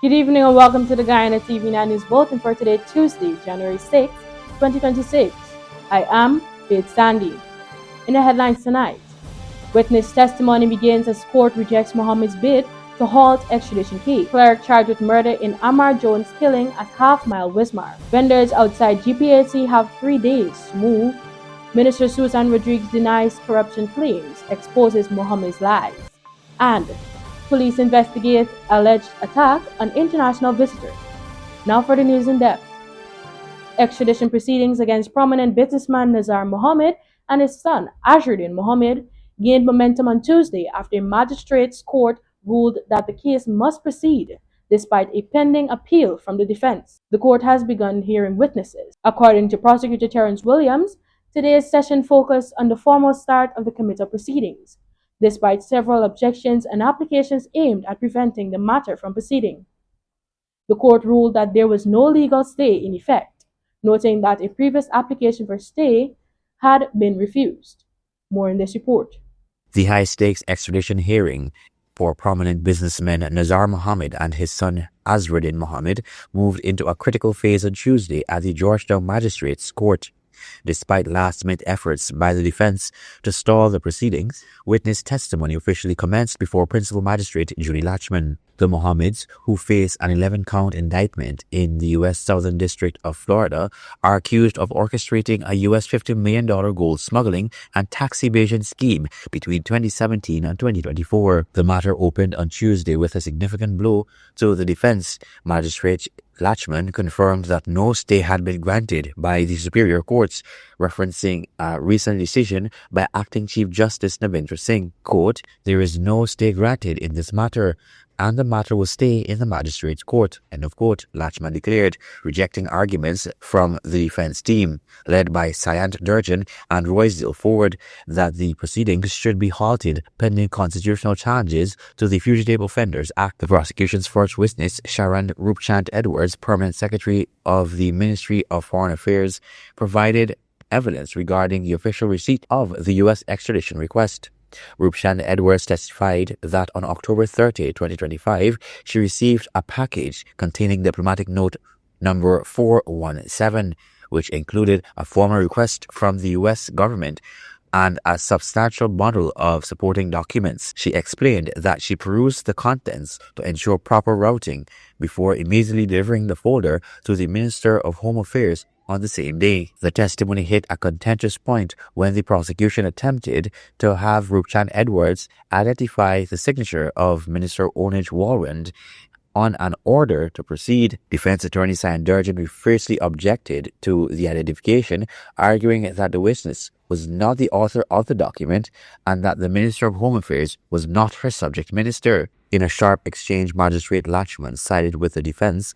Good evening and welcome to the Guyana TV9 News Bulletin for today, Tuesday, January 6, 2026. I am Faith Sandy. In the headlines tonight, witness testimony begins as court rejects Mohammed's bid to halt extradition case. Clerk charged with murder in Amar Jones killing at Half Mile Wismar. Vendors outside GPAC have 3 days to move. Minister Susan Rodriguez denies corruption claims, exposes Mohammed's lies. And police investigate alleged attack on international visitors. Now for the news in depth. Extradition proceedings against prominent businessman Nazar Mohammed and his son Azharuddin Mohammed gained momentum on Tuesday after a magistrate's court ruled that the case must proceed despite a pending appeal from the defense. The court has begun hearing witnesses. According to prosecutor Terrence Williams, today's session focused on the formal start of the committal proceedings, despite several objections and applications aimed at preventing the matter from proceeding. The court ruled that there was no legal stay in effect, noting that a previous application for stay had been refused. More in this report. The high-stakes extradition hearing for prominent businessman Nazar Mohammed and his son Azharuddin Mohammed moved into a critical phase on Tuesday at the Georgetown Magistrates Court. Despite last-minute efforts by the defense to stall the proceedings, witness testimony officially commenced before Principal Magistrate Julie Lachman. The Mohammeds, who face an 11-count indictment in the U.S. Southern District of Florida, are accused of orchestrating a U.S. $50 million gold smuggling and tax evasion scheme between 2017 and 2024. The matter opened on Tuesday with a significant blow to the defense. Magistrate Lachman confirmed that no stay had been granted by the superior courts, referencing a recent decision by Acting Chief Justice Navindra Singh. Quote, "There is no stay granted in this matter, and the matter will stay in the magistrate's court," end of quote, Lachman declared, rejecting arguments from the defense team, led by Sayant Durjan and Roysdale Ford, that the proceedings should be halted pending constitutional challenges to the Fugitive Offenders Act. The prosecution's first witness, Sharon Rupchand Edwards, permanent secretary of the Ministry of Foreign Affairs, provided evidence regarding the official receipt of the U.S. extradition request. Rupchand Edwards testified that on October 30, 2025, she received a package containing diplomatic note number 417, which included a formal request from the U.S. government and a substantial bundle of supporting documents. She explained that she perused the contents to ensure proper routing before immediately delivering the folder to the Minister of Home Affairs on the same day. The testimony hit a contentious point when the prosecution attempted to have Rupchand Edwards identify the signature of Minister Onij Walwand on an order to proceed. Defense attorney Sayant Durjan fiercely objected to the identification, arguing that the witness was not the author of the document and that the Minister of Home Affairs was not her subject minister. In a sharp exchange, Magistrate Lachman sided with the defense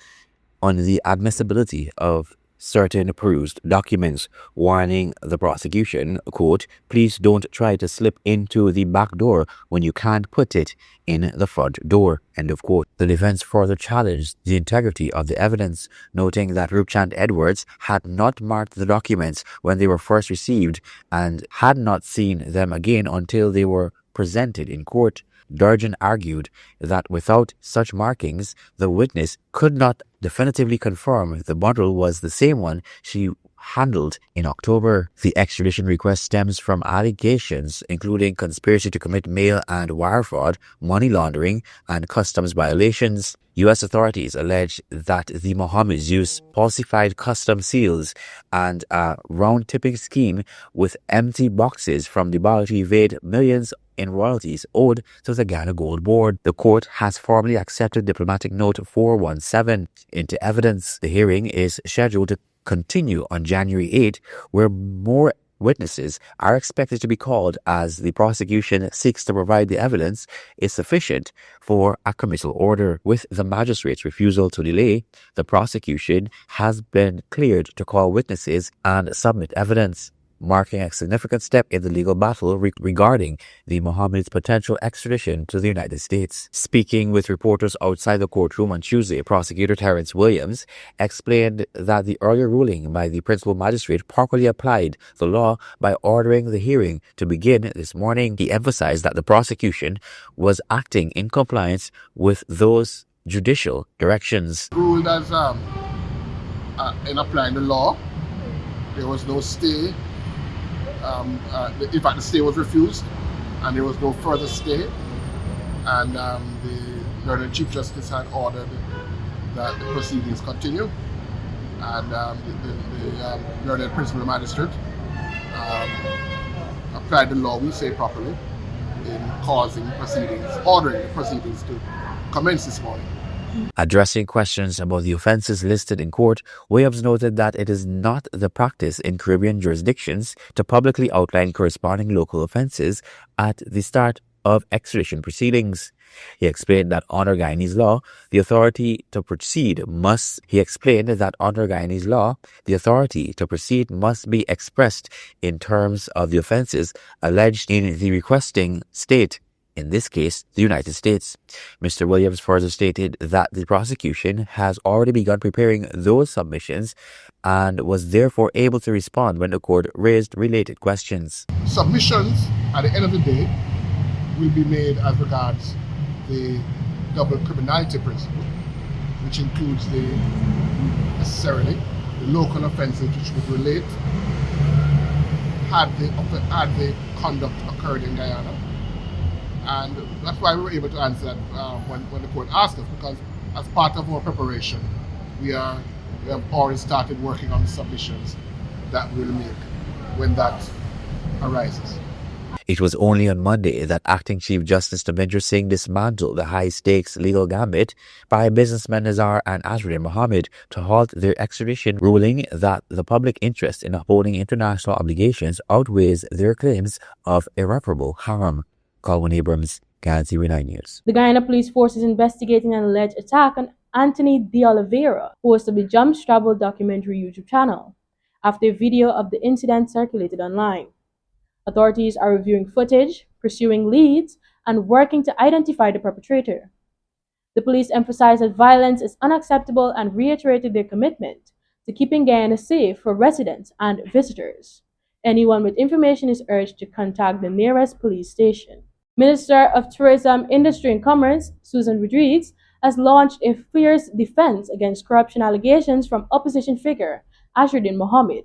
on the admissibility of certain perused documents, warning the prosecution, quote, "Please don't try to slip into the back door when you can't put it in the front door," end of quote. The defense further challenged the integrity of the evidence, noting that Rupchand Edwards had not marked the documents when they were first received and had not seen them again until they were presented in court. Durjan argued that without such markings, the witness could not definitively confirm the bundle was the same one she handled in October. The extradition request stems from allegations including conspiracy to commit mail and wire fraud, money laundering, and customs violations. U.S. authorities allege that the Mohammeds used falsified custom seals and a round-tipping scheme with empty boxes from Dubai to evade millions in royalties owed to the Ghana Gold Board. The court has formally accepted diplomatic note 417 into evidence. The hearing is scheduled to continue on January 8, where more witnesses are expected to be called as the prosecution seeks to provide the evidence is sufficient for a committal order. With the magistrate's refusal to delay, the prosecution has been cleared to call witnesses and submit evidence, marking a significant step in the legal battle regarding the Mohammed's potential extradition to the United States. Speaking with reporters outside the courtroom on Tuesday, prosecutor Terrence Williams explained that the earlier ruling by the principal magistrate properly applied the law by ordering the hearing to begin this morning. He emphasized that the prosecution was acting in compliance with those judicial directions. Ruled as in applying the law, there was no stay. In fact, the stay was refused, and there was no further stay. And the Learned Chief Justice had ordered that the proceedings continue, and the Learned Principal Magistrate applied the law, we say properly, in causing proceedings, ordering the proceedings to commence this morning. Addressing questions about the offences listed in court, Williams noted that it is not the practice in Caribbean jurisdictions to publicly outline corresponding local offences at the start of extradition proceedings. He explained that under Guyanese law, the authority to proceed must be expressed in terms of the offences alleged in the requesting state, in this case, the United States. Mr. Williams further stated that the prosecution has already begun preparing those submissions and was therefore able to respond when the court raised related questions. Submissions, at the end of the day, will be made as regards the double criminality principle, which includes necessarily the local offences which would relate had the conduct occurred in Guyana. And that's why we were able to answer that when the court asked us, because as part of our preparation, we have already started working on the submissions that we'll make when that arises. It was only on Monday that Acting Chief Justice Tabinder Singh dismantled the high-stakes legal gambit by businessmen Nazar and Azruddin Mohammed to halt their extradition, ruling that the public interest in upholding international obligations outweighs their claims of irreparable harm. Colwyn Abrams, Guyana TV9 News. The Guyana Police Force is investigating an alleged attack on Anthony De Oliveira, host of the Jumps Travel documentary YouTube channel, after a video of the incident circulated online. Authorities are reviewing footage, pursuing leads, and working to identify the perpetrator. The police emphasized that violence is unacceptable and reiterated their commitment to keeping Guyana safe for residents and visitors. Anyone with information is urged to contact the nearest police station. Minister of Tourism, Industry and Commerce, Susan Rodriguez, has launched a fierce defense against corruption allegations from opposition figure Azruddin Mohammed,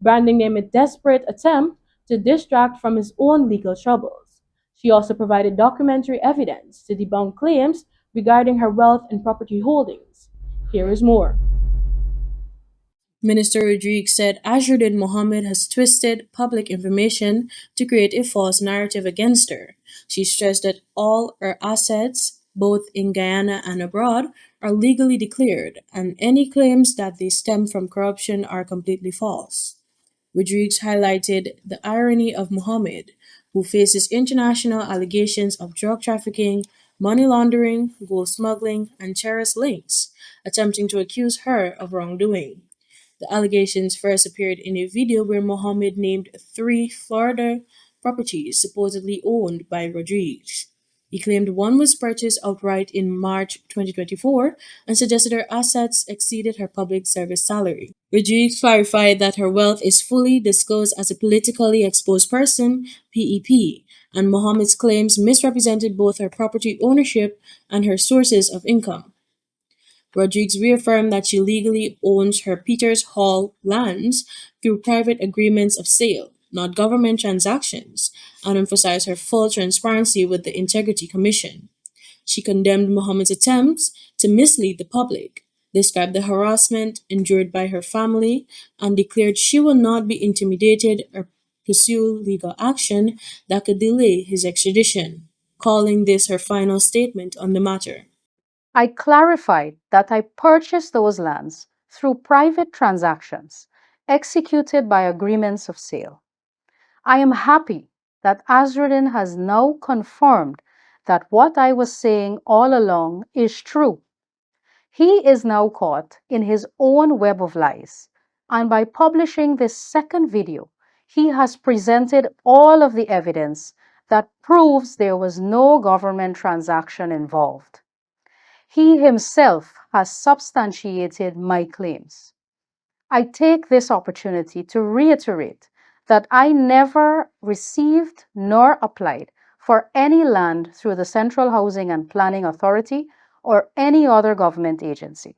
branding them a desperate attempt to distract from his own legal troubles. She also provided documentary evidence to debunk claims regarding her wealth and property holdings. Here is more. Minister Rodriguez said Azruddin Mohammed has twisted public information to create a false narrative against her. She stressed that all her assets, both in Guyana and abroad, are legally declared, and any claims that they stem from corruption are completely false. Rodriguez highlighted the irony of Mohammed, who faces international allegations of drug trafficking, money laundering, gold smuggling, and terrorist links, attempting to accuse her of wrongdoing. The allegations first appeared in a video where Mohammed named 3 Florida properties supposedly owned by Rodriguez. He claimed one was purchased outright in March 2024 and suggested her assets exceeded her public service salary. Rodriguez clarified that her wealth is fully disclosed as a politically exposed person, PEP, and Mohammed's claims misrepresented both her property ownership and her sources of income. Rodriguez reaffirmed that she legally owns her Peters Hall lands through private agreements of sale, not government transactions, and emphasized her full transparency with the Integrity Commission. She condemned Mohammed's attempts to mislead the public, described the harassment endured by her family, and declared she will not be intimidated or pursue legal action that could delay his extradition, calling this her final statement on the matter. I clarified that I purchased those lands through private transactions executed by agreements of sale. I am happy that Azruddin has now confirmed that what I was saying all along is true. He is now caught in his own web of lies, and by publishing this second video, he has presented all of the evidence that proves there was no government transaction involved. He himself has substantiated my claims. I take this opportunity to reiterate that I never received nor applied for any land through the Central Housing and Planning Authority or any other government agency.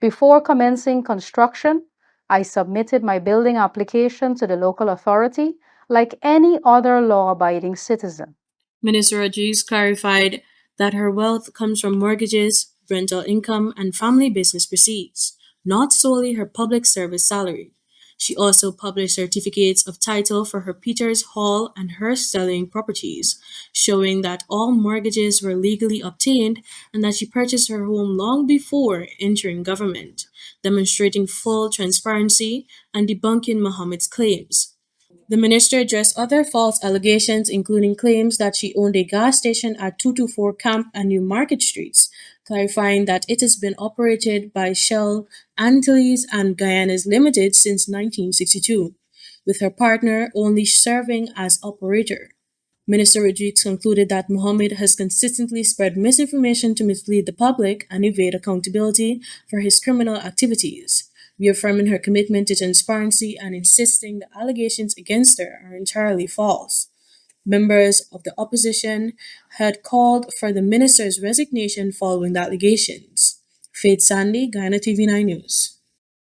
Before commencing construction, I submitted my building application to the local authority like any other law-abiding citizen. Minister Rodriguez clarified that her wealth comes from mortgages, rental income, and family business proceeds, not solely her public service salary. She also published certificates of title for her Peters Hall and Hurst Stelling properties, showing that all mortgages were legally obtained and that she purchased her home long before entering government, demonstrating full transparency and debunking Mohammed's claims. The minister addressed other false allegations, including claims that she owned a gas station at 224 Camp and New Market Streets, clarifying that it has been operated by Shell, Antilles, and Guyanas Limited since 1962, with her partner only serving as operator. Minister Rodriguez concluded that Mohammed has consistently spread misinformation to mislead the public and evade accountability for his criminal activities, reaffirming her commitment to transparency and insisting the allegations against her are entirely false. Members of the opposition had called for the minister's resignation following the allegations. Faith Sandy, Guyana TV9 News.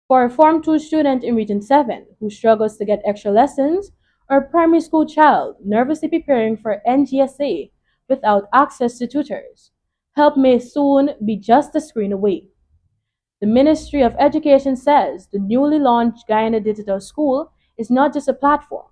For a Form 2 student in Region 7 who struggles to get extra lessons, or a primary school child nervously preparing for NGSA without access to tutors, help may soon be just a screen away. The Ministry of Education says the newly launched Guyana Digital School is not just a platform,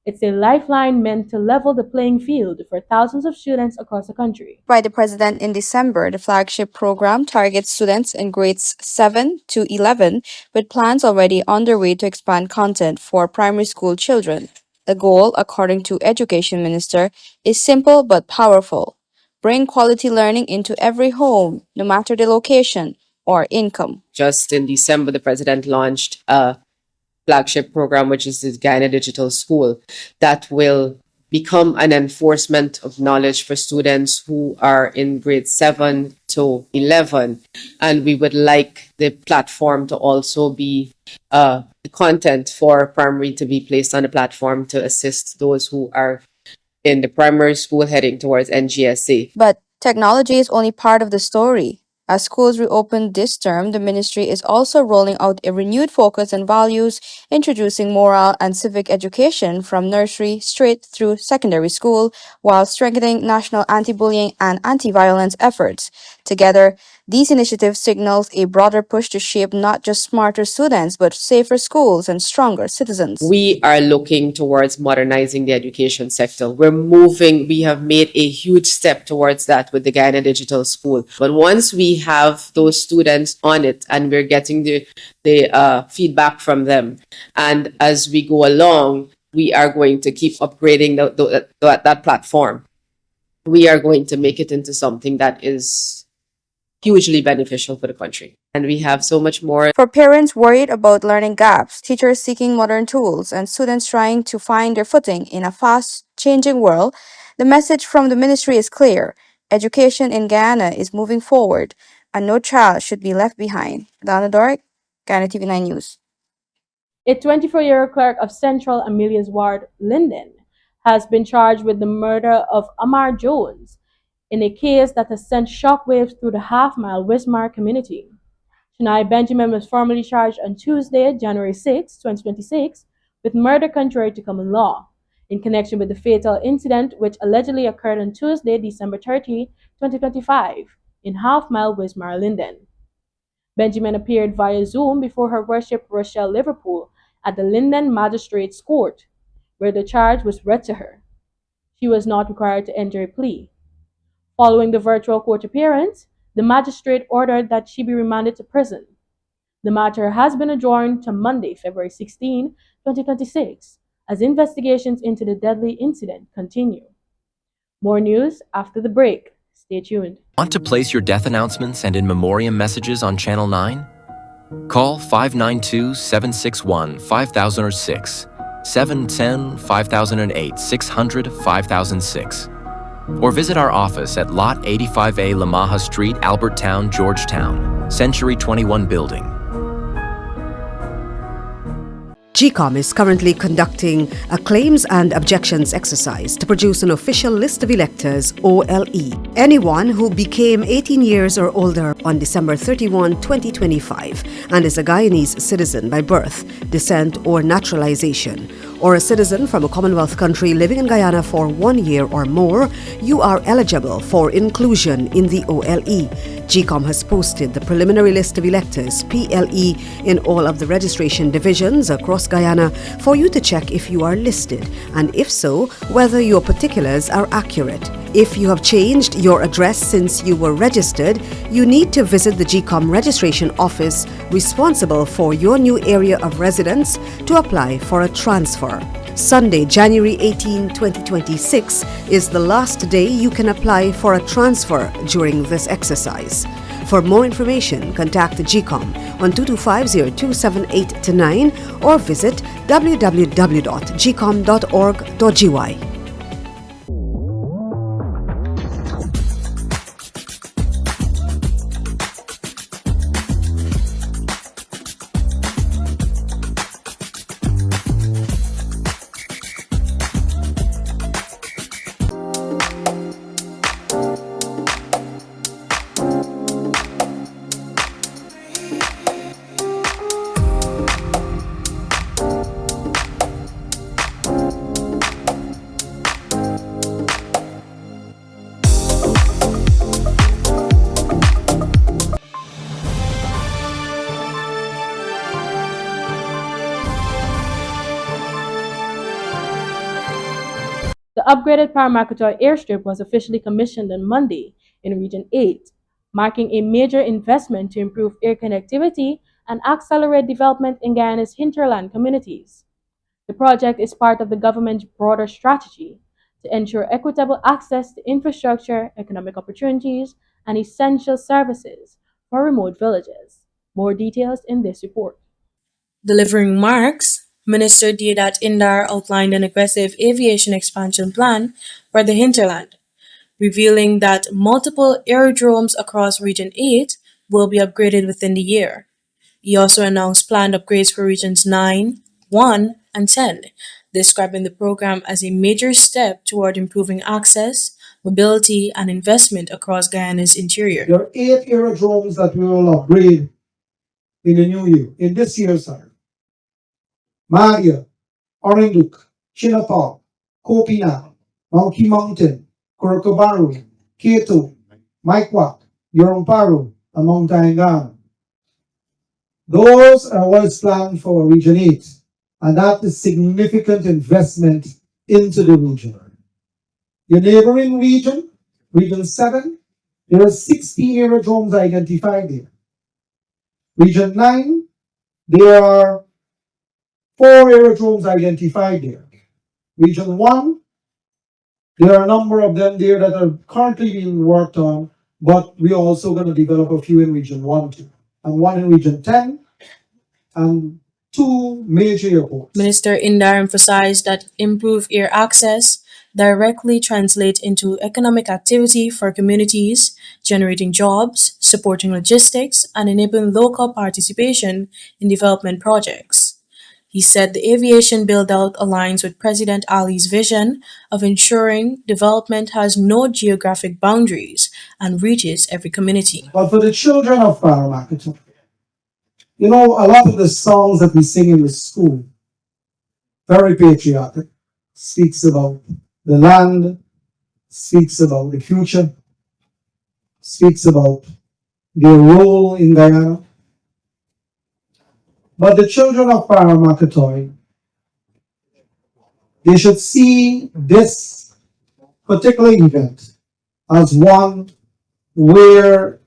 it's a lifeline meant to level the playing field for thousands of students across the country. By the President in December, the flagship program targets students in grades 7 to 11, with plans already underway to expand content for primary school children. The goal, according to Education Minister, is simple but powerful. Bring quality learning into every home, no matter the location or income. Just in December, the President launched a flagship program, which is the Guyana Digital School, that will become an enforcement of knowledge for students who are in grade 7 to 11. And we would like the platform to also be the content for primary to be placed on the platform to assist those who are in the primary school heading towards NGSA. But technology is only part of the story. As schools reopen this term, the ministry is also rolling out a renewed focus on values, introducing moral and civic education from nursery straight through secondary school, while strengthening national anti-bullying and anti-violence efforts. Together, these initiatives signals a broader push to shape not just smarter students, but safer schools and stronger citizens. We are looking towards modernizing the education sector. We have made a huge step towards that with the Guyana Digital School. But once we have those students on it and we're getting the feedback from them, and as we go along, we are going to keep upgrading that platform. We are going to make it into something that is hugely beneficial for the country. And we have so much more. For parents worried about learning gaps, teachers seeking modern tools, and students trying to find their footing in a fast-changing world, the message from the ministry is clear. Education in Guyana is moving forward, and no child should be left behind. Donna Doric, Guyana TV9 News. A 24-year clerk of Central Amelia's Ward, Linden, has been charged with the murder of Amar Jones in a case that has sent shockwaves through the half-mile Wismar community. Shania Benjamin was formally charged on Tuesday, January 6, 2026, with murder contrary to common law, in connection with the fatal incident which allegedly occurred on Tuesday, December 30, 2025, in half-mile Wismar, Linden. Benjamin appeared via Zoom before her worship Rochelle Liverpool at the Linden Magistrates Court, where the charge was read to her. She was not required to enter a plea. Following the virtual court appearance, the magistrate ordered that she be remanded to prison. The matter has been adjourned to Monday, February 16, 2026, as investigations into the deadly incident continue. More news after the break. Stay tuned. Want to place your death announcements and in memoriam messages on Channel 9? Call 592-761-5006, 710-5008, 600-5006. Or visit our office at Lot 85A Lamaha Street, Albertown, Georgetown, Century 21 Building. GCOM is currently conducting a claims and objections exercise to produce an official list of electors, OLE. Anyone who became 18 years or older on December 31, 2025 and is a Guyanese citizen by birth, descent, or naturalization, or a citizen from a Commonwealth country living in Guyana for 1 year or more, you are eligible for inclusion in the OLE. GCOM has posted the preliminary list of electors, PLE, in all of the registration divisions across Guyana for you to check if you are listed, and if so, whether your particulars are accurate. If you have changed your address since you were registered, you need to visit the GCOM registration office responsible for your new area of residence to apply for a transfer. Sunday, January 18, 2026 is the last day you can apply for a transfer during this exercise. For more information, contact GCOM on 225-0278-9 or visit www.gcom.org.gy. The upgraded Paramakatoy airstrip was officially commissioned on Monday in Region 8, marking a major investment to improve air connectivity and accelerate development in Guyana's hinterland communities. The project is part of the government's broader strategy to ensure equitable access to infrastructure, economic opportunities, and essential services for remote villages. More details in this report. Delivering remarks, Minister Deodat Indar outlined an aggressive aviation expansion plan for the hinterland, revealing that multiple aerodromes across Region 8 will be upgraded within the year. He also announced planned upgrades for Regions 9, 1, and 10, describing the program as a major step toward improving access, mobility, and investment across Guyana's interior. There are 8 aerodromes that we will upgrade in the new year, in this year, sorry. Maria, Orinduk, Chinapal, Kopina, Monkey Mountain, Korokobaru, Keto, Maikwak, Yoromparu, and Mount Aingan. Those are what's planned for Region 8, and that is significant investment into the region. Your neighboring region, Region 7, there are 60 aerodromes identified there. Region 9, there are 4 aerodromes identified there. Region 1, there are a number of them there that are currently being worked on, but we're also going to develop a few in Region 1 too, and 1 in Region 10, and 2 major airports. Minister Indar emphasized that improved air access directly translates into economic activity for communities, generating jobs, supporting logistics, and enabling local participation in development projects. He said the aviation build-out aligns with President Ali's vision of ensuring development has no geographic boundaries and reaches every community. But for the children of Paramakatoy, you know, a lot of the songs that we sing in the school, very patriotic, speaks about the land, speaks about the future, speaks about their role in Guyana. But the children of Paramakatoy, they should see this particular event as one where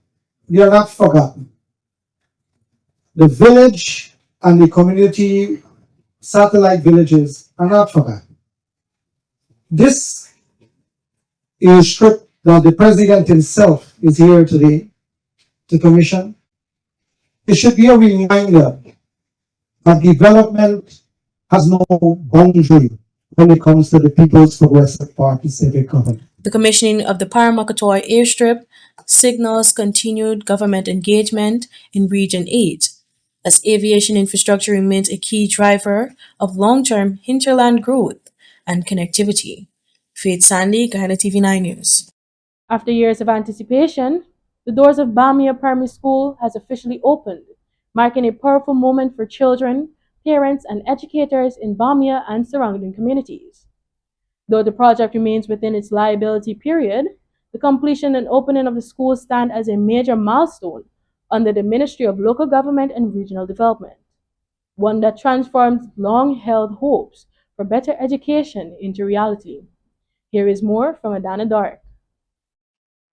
they are not forgotten. The village and the community satellite villages are not forgotten. This airstrip that the president himself is here today to commission, it should be a reminder that development has no boundary when it comes to the People's Progressive Party civic government. The commissioning of the Paramakatoy airstrip signals continued government engagement in Region 8, as aviation infrastructure remains a key driver of long-term hinterland growth and connectivity. Faith Sandy, Guyana TV9 News. After years of anticipation, the doors of Bamia Primary School has officially opened, marking a powerful moment for children, parents, and educators in Bamia and surrounding communities. Though the project remains within its liability period, the completion and opening of the school stand as a major milestone under the Ministry of Local Government and Regional Development, one that transforms long-held hopes for better education into reality. Here is more from Adana Dark.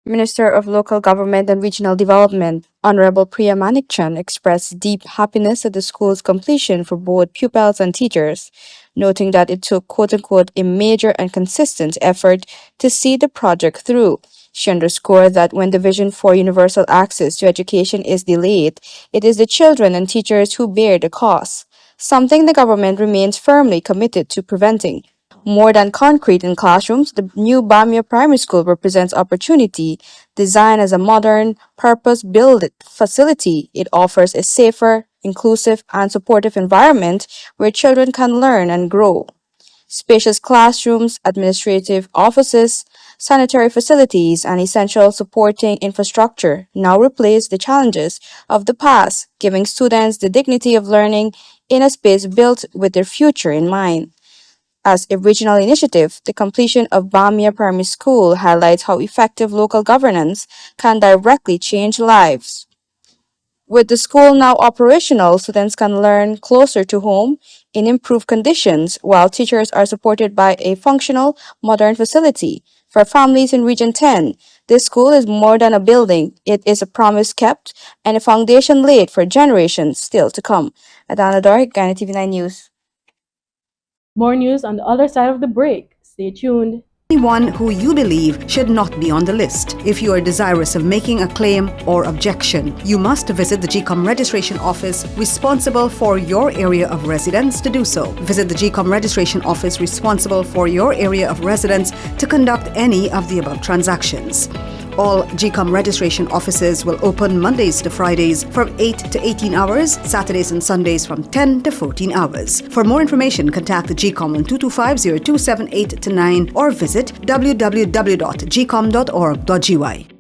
Minister of Local Government and Regional Development, Honorable Priya Manikchand, expressed deep happiness at the school's completion for both pupils and teachers, noting that it took quote-unquote a major and consistent effort to see the project through. She underscored that when the vision for universal access to education is delayed, it is the children and teachers who bear the cost, something the government remains firmly committed to preventing. More than concrete in classrooms, the new Bamia Primary School represents opportunity. Designed as a modern, purpose-built facility, it offers a safer, inclusive, and supportive environment where children can learn and grow. Spacious classrooms, administrative offices, sanitary facilities, and essential supporting infrastructure now replace the challenges of the past, giving students the dignity of learning in a space built with their future in mind. As a regional initiative, the completion of Bamia Primary School highlights how effective local governance can directly change lives. With the school now operational, students can learn closer to home in improved conditions, while teachers are supported by a functional, modern facility. For families in Region 10, this school is more than a building. It is a promise kept and a foundation laid for generations still to come. Adana Dork, Guyana TV9 News. More news on the other side of the break. Stay tuned. Anyone who you believe should not be on the list. If you are desirous of making a claim or objection, you must visit the GCOM registration office responsible for your area of residence to do so. Visit the GCOM registration office responsible for your area of residence to conduct any of the above transactions. All GCOM registration offices will open Mondays to Fridays from 8 to 18 hours, Saturdays and Sundays from 10 to 14 hours. For more information, contact the GCOM on 225-0278-9 or visit www.gcom.org.gy.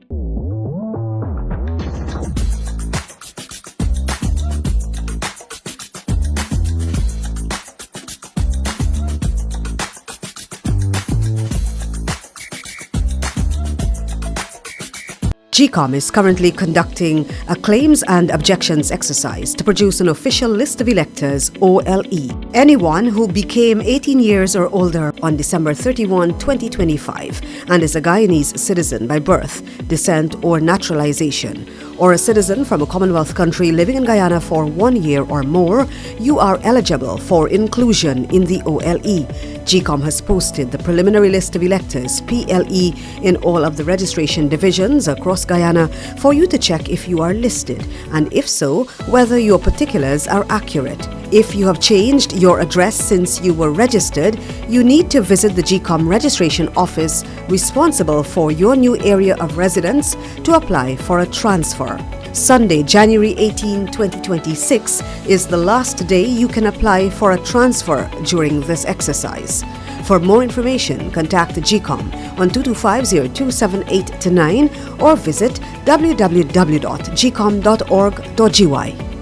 GCOM is currently conducting a claims and objections exercise to produce an official list of electors, OLE. Anyone who became 18 years or older on December 31, 2025 and is a Guyanese citizen by birth, descent, or naturalization, or a citizen from a Commonwealth country living in Guyana for 1 year or more, you are eligible for inclusion in the OLE. GCOM has posted the preliminary list of electors, PLE, in all of the registration divisions across Guyana for you to check if you are listed, and if so, whether your particulars are accurate. If you have changed your address since you were registered, you need to visit the GCOM registration office responsible for your new area of residence to apply for a transfer. Sunday, January 18, 2026 is the last day you can apply for a transfer during this exercise. For more information, contact GCOM on 225-0278-9 or visit www.gcom.org.gy.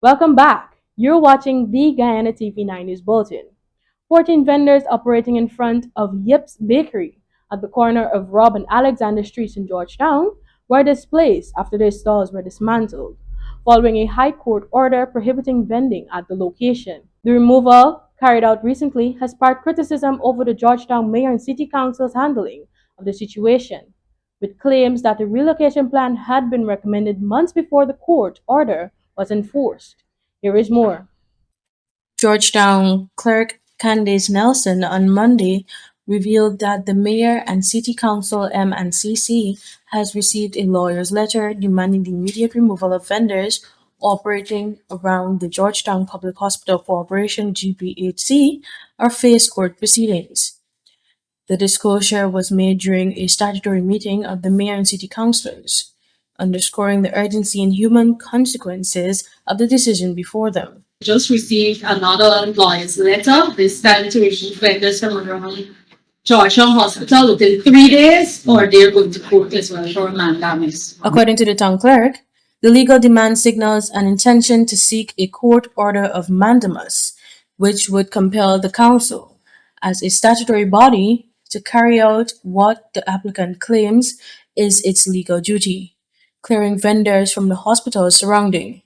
Welcome back. You're watching the Guyana TV9 News Bulletin. 14 vendors operating in front of Yip's Bakery at the corner of Rob and Alexander Streets in Georgetown were displaced after their stalls were dismantled, following a High Court order prohibiting vending at the location. The removal, carried out recently, has sparked criticism over the Georgetown Mayor and City Council's handling of the situation, with claims that a relocation plan had been recommended months before the court order was enforced. Here is more. Georgetown clerk Candace Nelson on Monday revealed that the mayor and city council M&CC has received a lawyer's letter demanding the immediate removal of vendors operating around the Georgetown Public Hospital Corporation GPHC or face court proceedings. The disclosure was made during a statutory meeting of the mayor and city councilors, underscoring the urgency and human consequences of the decision before them. Just received another lawyer's letter. This time to remove vendors from around Georgetown Hospital within 3 days, or they're going to court as well for a mandamus. According to the town clerk, the legal demand signals an intention to seek a court order of mandamus, which would compel the council, as a statutory body, to carry out what the applicant claims is its legal duty, clearing vendors from the hospitals surrounding.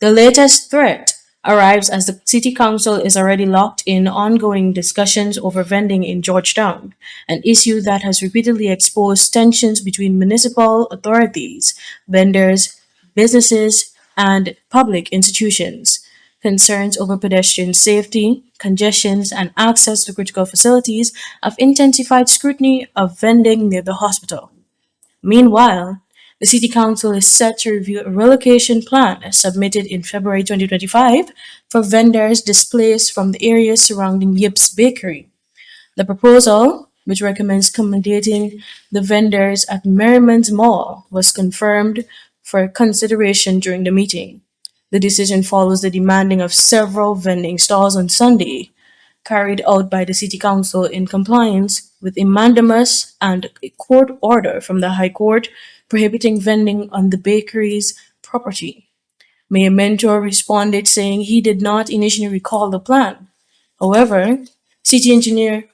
The latest threat arrives as the city council is already locked in ongoing discussions over vending in Georgetown, an issue that has repeatedly exposed tensions between municipal authorities, vendors, businesses, and public institutions. Concerns over pedestrian safety, congestions, and access to critical facilities have intensified scrutiny of vending near the hospital. Meanwhile, the City Council is set to review a relocation plan submitted in February 2025 for vendors displaced from the areas surrounding Yip's Bakery. The proposal, which recommends accommodating the vendors at Merriman's Mall, was confirmed for consideration during the meeting. The decision follows the demanding of several vending stalls on Sunday, carried out by the City Council in compliance with a mandamus and a court order from the High Court prohibiting vending on the bakery's property. Mayor Mentor responded saying he did not initially recall the plan. However, City Engineer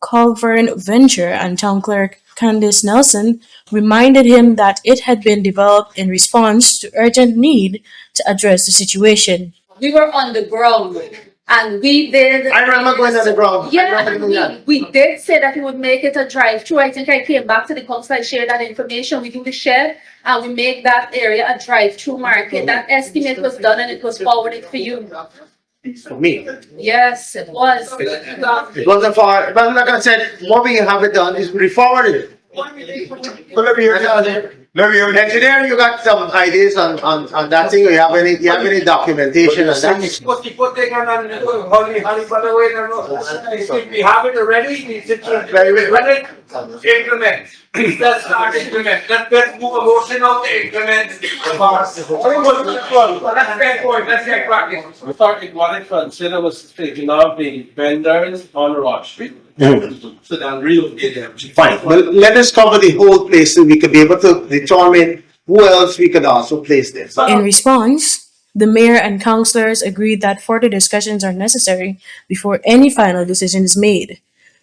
Colvern Venture and Town Clerk Candice Nelson reminded him that it had been developed in response to urgent need to address the situation. We were on the ground and we did. I remember going on the ground. Yeah, we did say that we would make it a drive-through. I think I came back to the council, I shared that information. We do the shed and we make that area a drive-through market. That estimate was done and it was forwarded for you. For me. Yes, it was. It wasn't for, but like I said, what we have it done is we forwarded it. Engineer, you got some ideas on that thing? You have any documentation on that? We have it already. Implement. Let's start implement. Let's move a motion out to implement. Let's get cracking. We thought it wanted to consider was taking out the vendors on Rock Street. So then relocate them. Fine, but let us cover the whole place so we could be able to determine who else we could also place there. In response, the mayor and councillors agreed that further discussions are necessary before any final decision is made.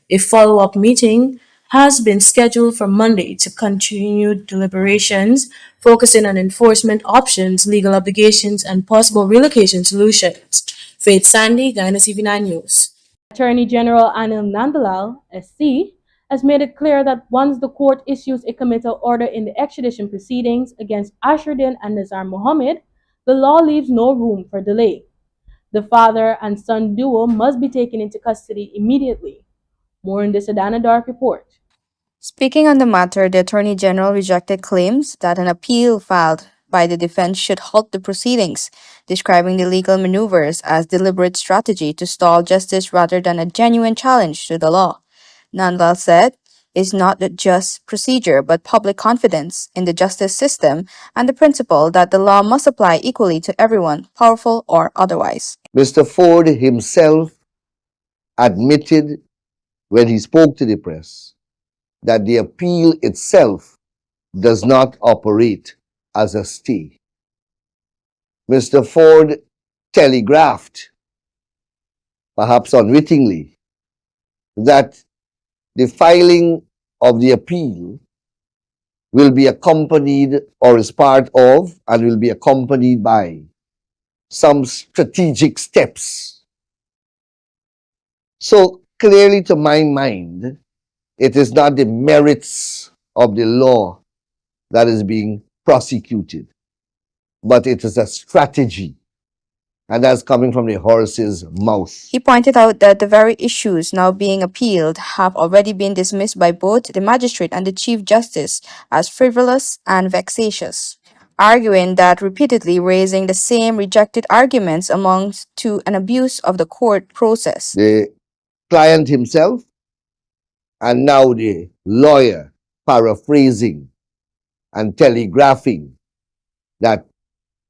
A follow-up meeting has been scheduled for Monday to continue deliberations, focusing on enforcement options, legal obligations, and possible relocation solutions. Faith Sandy, Guyana TV9 News. Attorney General Anil Nandalal, SC, has made it clear that once the court issues a committal order in the extradition proceedings against Ashruddin and Nazar Mohammed, the law leaves no room for delay. The father and son duo must be taken into custody immediately. More in this Adana Dark report. Speaking on the matter, the Attorney General rejected claims that an appeal filed by the defense should halt the proceedings, describing the legal maneuvers as deliberate strategy to stall justice rather than a genuine challenge to the law. Nandlal said, "It's not just procedure but public confidence in the justice system and the principle that the law must apply equally to everyone, powerful or otherwise." Mr. Ford himself admitted when he spoke to the press that the appeal itself does not operate as a stay. Mr. Ford telegraphed, perhaps unwittingly, that the filing of the appeal will be accompanied or is part of and will be accompanied by some strategic steps. So clearly to my mind, it is not the merits of the law that is being prosecuted, but it is a strategy And that's coming from the horse's mouth. He pointed out that the very issues now being appealed have already been dismissed by both the magistrate and the Chief Justice as frivolous and vexatious, arguing that repeatedly raising the same rejected arguments amounts to an abuse of the court process. The client himself and now the lawyer paraphrasing and telegraphing that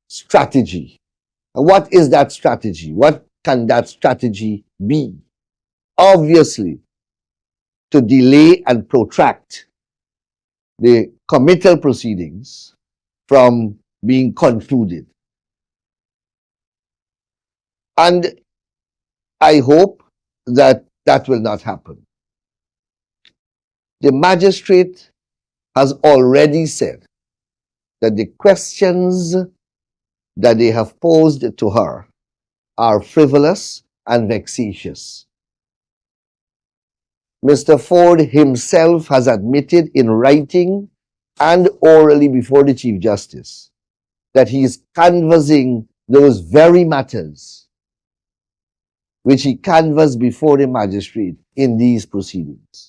strategy. And what is that strategy? What can that strategy be? Obviously, to delay and protract the committal proceedings from being concluded. And I hope that that will not happen. The magistrate has already said that the questions that they have posed to her are frivolous and vexatious. Mr. Ford himself has admitted in writing and orally before the Chief Justice that he is canvassing those very matters which he canvassed before the magistrate in these proceedings.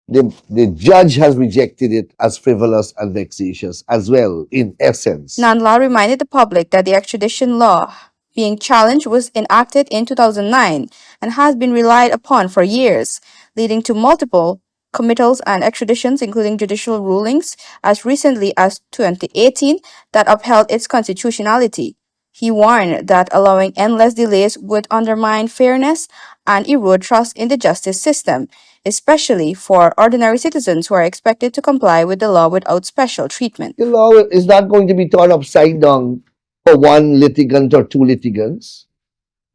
The judge has rejected it as frivolous and vexatious as well, in essence. Nandla reminded the public that the extradition law being challenged was enacted in 2009 and has been relied upon for years, leading to multiple committals and extraditions, including judicial rulings as recently as 2018 that upheld its constitutionality. He warned that allowing endless delays would undermine fairness and erode trust in the justice system, especially for ordinary citizens who are expected to comply with the law without special treatment. The law is not going to be turned upside down for one litigant or two litigants.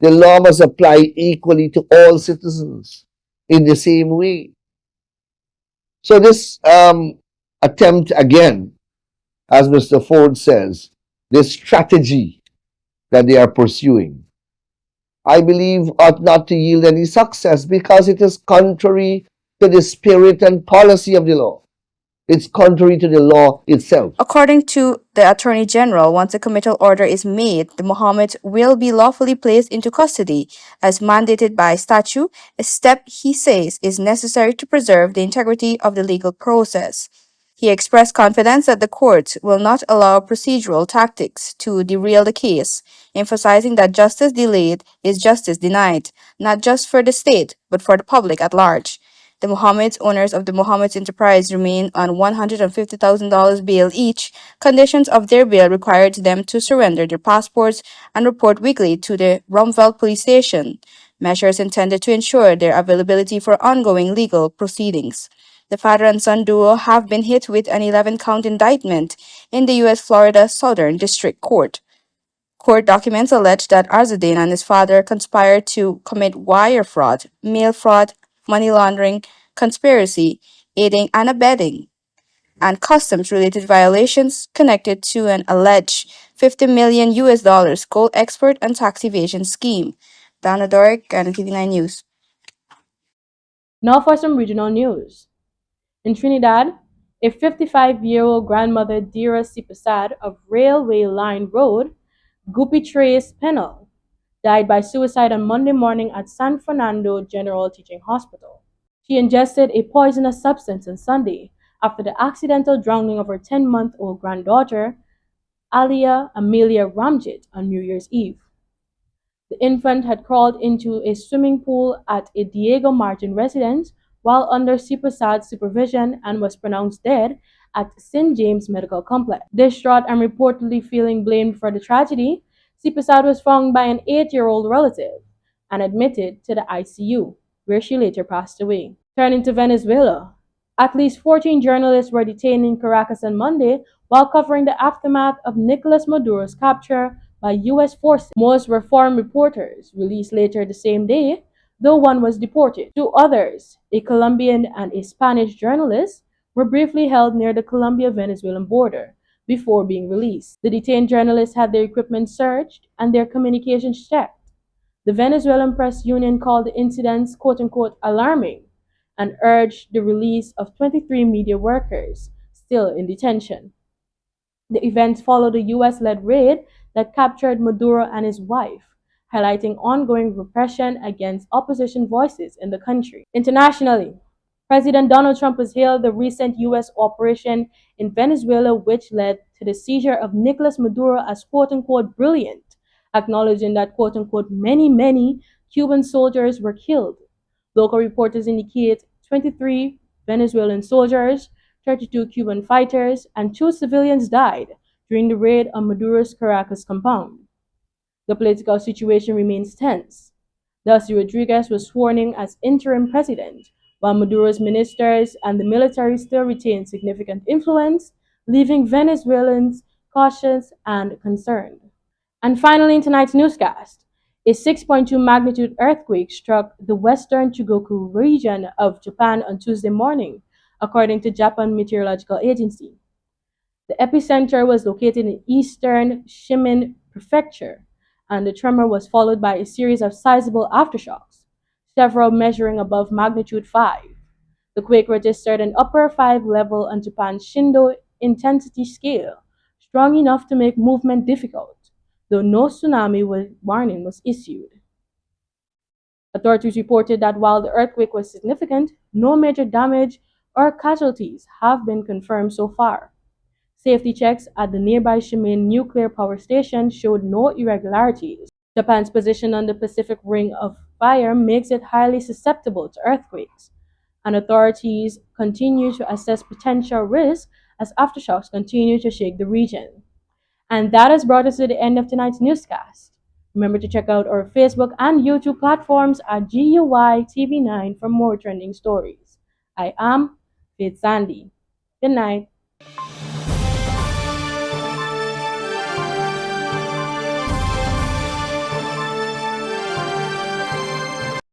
The law must apply equally to all citizens in the same way. So this attempt again, as Mr. Ford says, this strategy that they are pursuing, I believe ought not to yield any success because it is contrary to the spirit and policy of the law. It's contrary to the law itself. According to the Attorney General, once a committal order is made, the Mohammeds will be lawfully placed into custody as mandated by statute, a step he says is necessary to preserve the integrity of the legal process. He expressed confidence that the courts will not allow procedural tactics to derail the case, emphasizing that justice delayed is justice denied, not just for the state, but for the public at large. The Mohammeds, owners of the Mohammeds Enterprise, remain on $150,000 bail each. Conditions of their bail required them to surrender their passports and report weekly to the Rumveld police station, measures intended to ensure their availability for ongoing legal proceedings. The father and son duo have been hit with an 11-count indictment in the U.S. Florida Southern District Court. Court documents allege that Azzuddin and his father conspired to commit wire fraud, mail fraud, money laundering, conspiracy, aiding and abetting, and customs-related violations connected to an alleged $50 million gold export and tax evasion scheme. Donna Dorick, and TV9 News. Now for some regional news. In Trinidad, a 55-year-old grandmother, Dira Sipasad of Railway Line Road, Guppy Trace Pennell, died by suicide on Monday morning at San Fernando General Teaching Hospital. She ingested a poisonous substance on Sunday after the accidental drowning of her 10-month-old granddaughter, Alia Amelia Ramjit, on New Year's Eve. The infant had crawled into a swimming pool at a Diego Martin residence while under Sipasad's supervision and was pronounced dead at St. James Medical Complex. Distraught and reportedly feeling blamed for the tragedy, Sipasad was found by an 8-year-old relative and admitted to the ICU, where she later passed away. Turning to Venezuela, at least 14 journalists were detained in Caracas on Monday while covering the aftermath of Nicolas Maduro's capture by U.S. forces. Most were foreign reporters, released later the same day, though one was deported. Two others, a Colombian and a Spanish journalist, were briefly held near the Colombia-Venezuelan border before being released. The detained journalists had their equipment searched and their communications checked. The Venezuelan Press Union called the incidents quote-unquote alarming and urged the release of 23 media workers still in detention. The events followed a U.S.-led raid that captured Maduro and his wife, highlighting ongoing repression against opposition voices in the country. Internationally, President Donald Trump has hailed the recent U.S. operation in Venezuela, which led to the seizure of Nicolas Maduro as quote unquote brilliant, acknowledging that quote unquote many Cuban soldiers were killed. Local reporters indicate 23 Venezuelan soldiers, 32 Cuban fighters, and 2 civilians died during the raid on Maduro's Caracas compound. The political situation remains tense. Delcy Rodriguez was sworn in as interim president, while Maduro's ministers and the military still retain significant influence, leaving Venezuelans cautious and concerned. And finally, in tonight's newscast, a 6.2 magnitude earthquake struck the western Chugoku region of Japan on Tuesday morning, according to Japan Meteorological Agency. The epicenter was located in eastern Shimin Prefecture, and the tremor was followed by a series of sizable aftershocks, several measuring above magnitude 5. The quake registered an upper 5 level on Japan's Shindo intensity scale, strong enough to make movement difficult, though no tsunami warning was issued. Authorities reported that while the earthquake was significant, no major damage or casualties have been confirmed so far. Safety checks at the nearby Shimin nuclear power station showed no irregularities. Japan's position on the Pacific Ring of Fire makes it highly susceptible to earthquakes, and authorities continue to assess potential risks as aftershocks continue to shake the region. And that has brought us to the end of tonight's newscast. Remember to check out our Facebook and YouTube platforms at GUI TV9 for more trending stories. I am Faith Sandy. Good night.